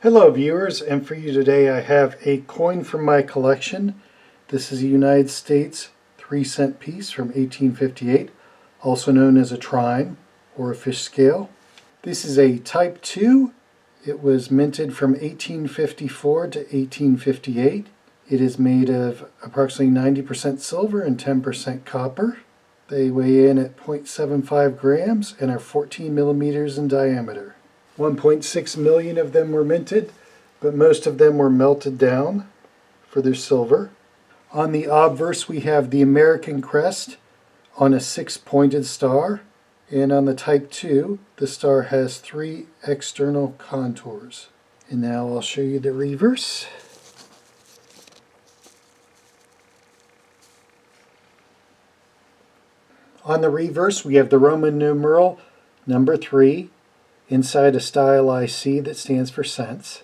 Hello viewers, and for you today I have a coin from my collection. This is a United States 3-cent piece from 1858, also known as a trime or a fish scale. This is a Type 2. It was minted from 1854 to 1858. It is made of approximately 90% silver and 10% copper. They weigh in at 0.75 grams and are 14 millimeters in diameter. 1.6 million of them were minted, but most of them were melted down for their silver. On the obverse we have the American crest on a 6-pointed star, and on the Type 2 the star has 3 external contours. And now I'll show you the reverse. On the reverse we have the Roman numeral number 3 inside a stylized C that stands for cents.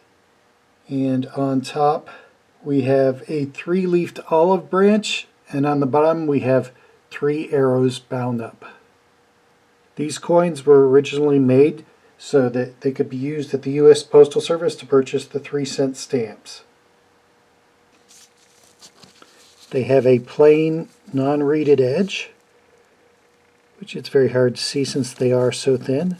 And on top we have a 3-leafed olive branch, and on the bottom we have 3 arrows bound up. These coins were originally made so that they could be used at the U.S. Postal Service to purchase the 3-cent stamps. They have a plain non-reeded edge, which it's very hard to see since they are so thin.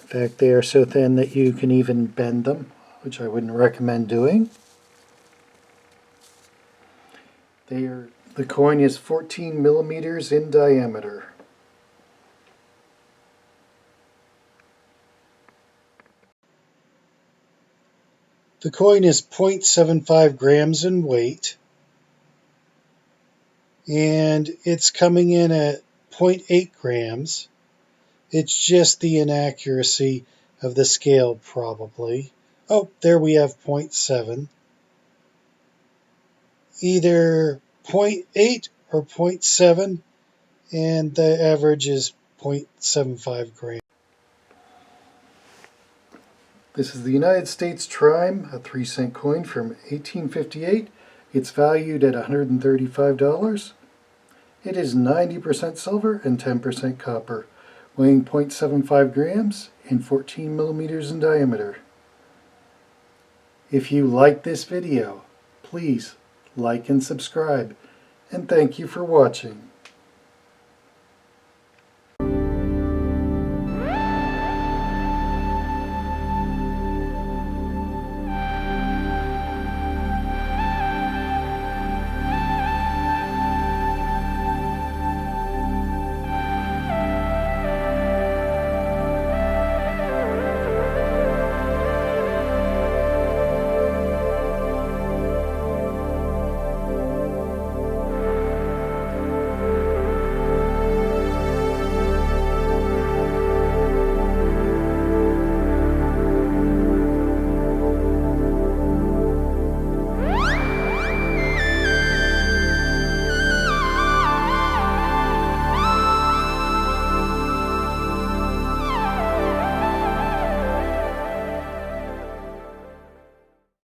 In fact, they are so thin that you can even bend them, which I wouldn't recommend doing. The coin is 14 millimeters in diameter. The coin is 0.75 grams in weight, and it's coming in at 0.8 grams. It's just the inaccuracy of the scale, probably. Oh, there we have 0.7. Either 0.8 or 0.7, and the average is 0.75 grams. This is the United States Trime, a 3-cent coin from 1858. It's valued at $135. It is 90% silver and 10% copper, weighing 0.75 grams and 14 millimeters in diameter. If you like this video, please like and subscribe, and thank you for watching.